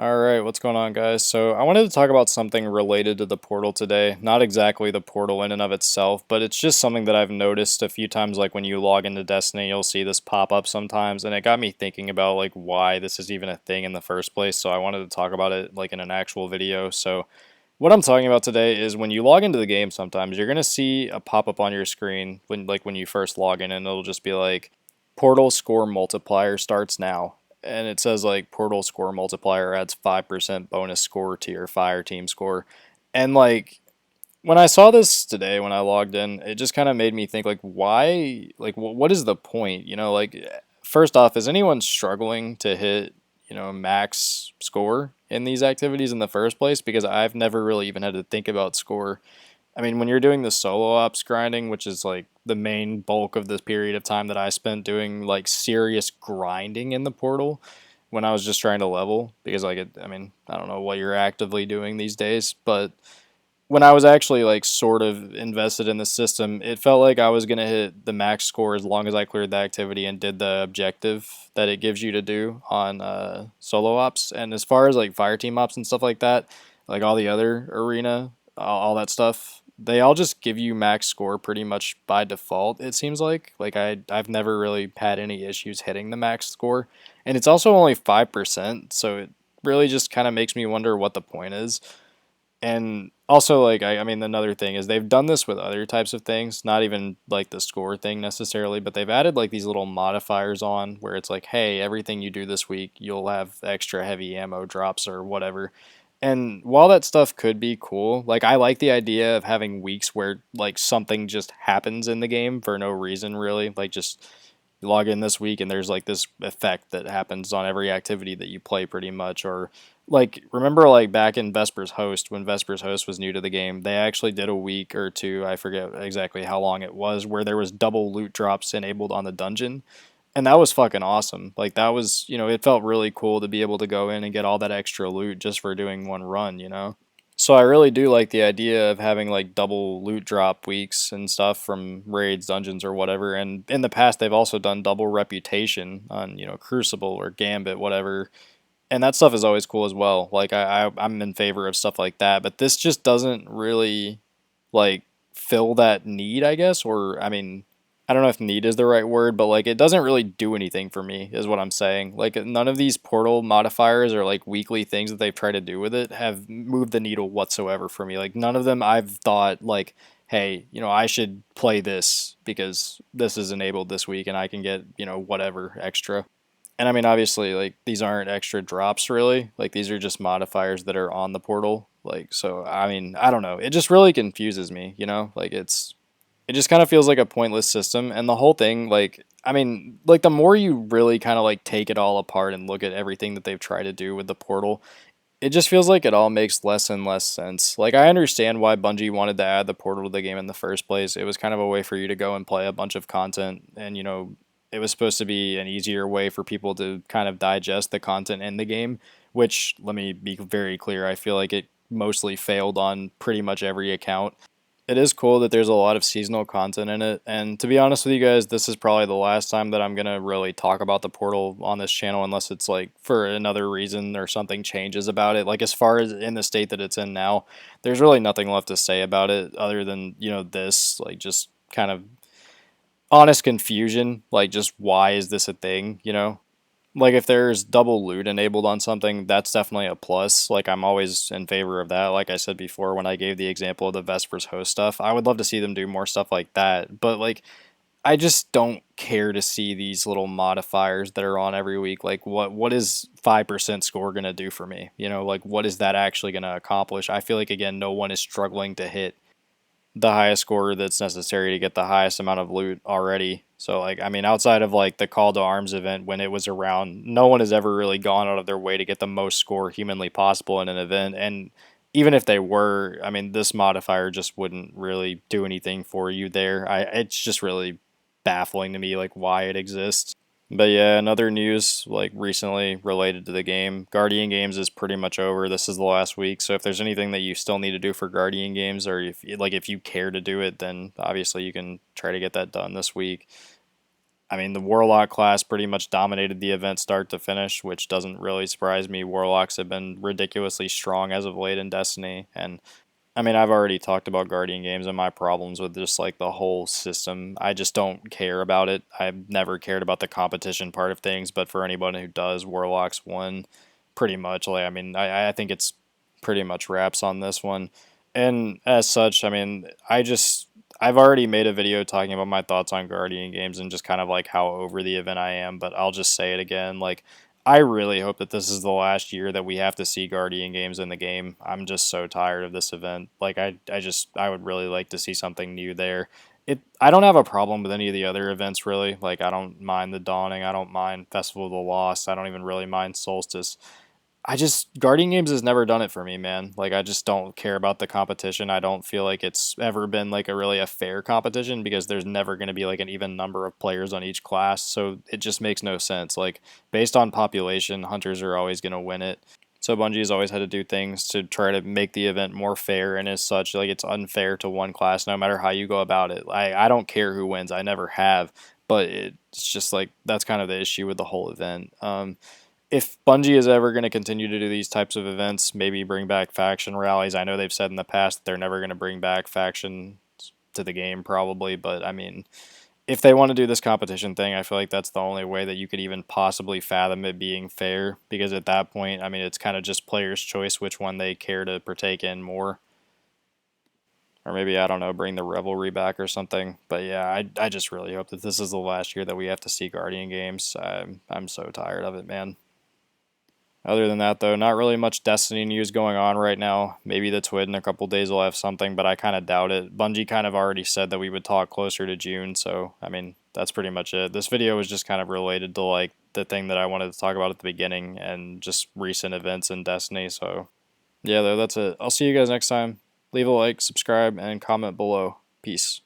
Alright, what's going on, guys? So, I wanted to talk about something related to the portal today. Not exactly the portal in and of itself, but it's just something that I've noticed a few times. Like when you log into Destiny, you'll see this pop up sometimes, and it got me thinking about like why this is even a thing in the first place. So, I wanted to talk about it like in an actual video. So, what I'm talking about today is when you log into the game, sometimes you're gonna see a pop up on your screen when you first log in, and it'll just be like Portal score multiplier starts now, and it says like Portal score multiplier adds 5% bonus score to your fire team score. And like when I saw this today when I logged in, it just kind of made me think like why, like what is the point? Like first off, is anyone struggling to hit, max score in these activities in the first place? Because I've never really even had to think about score. I mean, when you're doing the solo ops grinding, which is like the main bulk of this period of time that I spent doing like serious grinding in the portal when I was just trying to level, because I mean, I don't know what you're actively doing these days, but when I was actually like sort of invested in the system, it felt like I was gonna hit the max score as long as I cleared the activity and did the objective that it gives you to do on solo ops. And as far as like fire team ops and stuff like that, like all the other arena, all that stuff, they all just give you max score pretty much by default. It seems like I've never really had any issues hitting the max score, and it's also only 5%, so it really just kind of makes me wonder what the point is. And also, like, I mean, another thing is they've done this with other types of things, not even like the score thing necessarily, but they've added like these little modifiers on where it's like, hey, everything you do this week, you'll have extra heavy ammo drops or whatever. And while that stuff could be cool, like, I like the idea of having weeks where like something just happens in the game for no reason, really. Like, just you log in this week and there's like this effect that happens on every activity that you play pretty much. Or like remember like back in Vespers Host, when Vespers Host was new to the game, they actually did a week or two, I forget exactly how long it was, where there was double loot drops enabled on the dungeon. And that was fucking awesome. Like that was, it felt really cool to be able to go in and get all that extra loot just for doing one run. So I really do like the idea of having like double loot drop weeks and stuff from raids, dungeons, or whatever. And in the past, they've also done double reputation on Crucible or Gambit, whatever. And that stuff is always cool as well. Like I'm in favor of stuff like that. But this just doesn't really like fill that need, I guess. Or I mean, I don't know if need is the right word, but like it doesn't really do anything for me, is what I'm saying. Like none of these portal modifiers or like weekly things that they've tried to do with it have moved the needle whatsoever for me. Like none of them I've thought like, hey, I should play this because this is enabled this week and I can get, whatever extra. And I mean, obviously, like these aren't extra drops really. Like these are just modifiers that are on the portal. Like so, I mean, I don't know. It just really confuses me. Like it just kind of feels like a pointless system, and the whole thing, like, I mean, like the more you really kind of like take it all apart and look at everything that they've tried to do with the portal, it just feels like it all makes less and less sense. Like I understand why Bungie wanted to add the portal to the game in the first place. It was kind of a way for you to go and play a bunch of content, and it was supposed to be an easier way for people to kind of digest the content in the game, which let me be very clear, I feel like it mostly failed on pretty much every account. It is cool that there's a lot of seasonal content in it, and to be honest with you guys, this is probably the last time that I'm gonna really talk about the portal on this channel unless it's like for another reason or something changes about it. Like as far as in the state that it's in now, there's really nothing left to say about it other than, this, like just kind of honest confusion, like just why is this a thing? Like if there's double loot enabled on something, that's definitely a plus. Like I'm always in favor of that. Like I said before when I gave the example of the Vespers host stuff, I would love to see them do more stuff like that. But like I just don't care to see these little modifiers that are on every week. Like what is 5% score going to do for me? Like what is that actually going to accomplish? I feel like again no one is struggling to hit the highest score that's necessary to get the highest amount of loot already. So like I mean outside of like the call to arms event when it was around, no one has ever really gone out of their way to get the most score humanly possible in an event. And even if they were, I mean this modifier just wouldn't really do anything for you there. It's just really baffling to me like why it exists. But yeah, in other news, like recently related to the game, Guardian Games is pretty much over. This is the last week, so if there's anything that you still need to do for Guardian Games, or if you care to do it, then obviously you can try to get that done this week. I mean, the Warlock class pretty much dominated the event start to finish, which doesn't really surprise me. Warlocks have been ridiculously strong as of late in Destiny, and I mean, I've already talked about Guardian games and my problems with just like the whole system. I just don't care about it. I've never cared about the competition part of things, but for anyone who does, Warlocks won pretty much. Like, I mean, I think it's pretty much wraps on this one. And as such, I mean, I've already made a video talking about my thoughts on Guardian games and just kind of like how over the event I am, but I'll just say it again. Like, I really hope that this is the last year that we have to see Guardian games in the game. I'm just so tired of this event. Like I would really like to see something new there. I don't have a problem with any of the other events really. Like I don't mind the Dawning, I don't mind Festival of the Lost, I don't even really mind Solstice. I just Guardian Games has never done it for me, man. Like I just don't care about the competition. I don't feel like it's ever been like a really a fair competition because there's never going to be like an even number of players on each class. So it just makes no sense. Like based on population, hunters are always going to win it. So Bungie's always had to do things to try to make the event more fair, and as such, like it's unfair to one class no matter how you go about it. I don't care who wins. I never have, but it's just like that's kind of the issue with the whole event. If Bungie is ever going to continue to do these types of events, maybe bring back faction rallies. I know they've said in the past that they're never going to bring back factions to the game, probably, but I mean, if they want to do this competition thing, I feel like that's the only way that you could even possibly fathom it being fair, because at that point, I mean, it's kind of just players' choice which one they care to partake in more. Or maybe, I don't know, bring the Revelry back or something. But yeah, I just really hope that this is the last year that we have to see Guardian games. I'm so tired of it, man. Other than that, though, not really much Destiny news going on right now. Maybe the Twid in a couple days will have something, but I kind of doubt it. Bungie kind of already said that we would talk closer to June, so, I mean, that's pretty much it. This video was just kind of related to, like, the thing that I wanted to talk about at the beginning and just recent events in Destiny, so, yeah, though, that's it. I'll see you guys next time. Leave a like, subscribe, and comment below. Peace.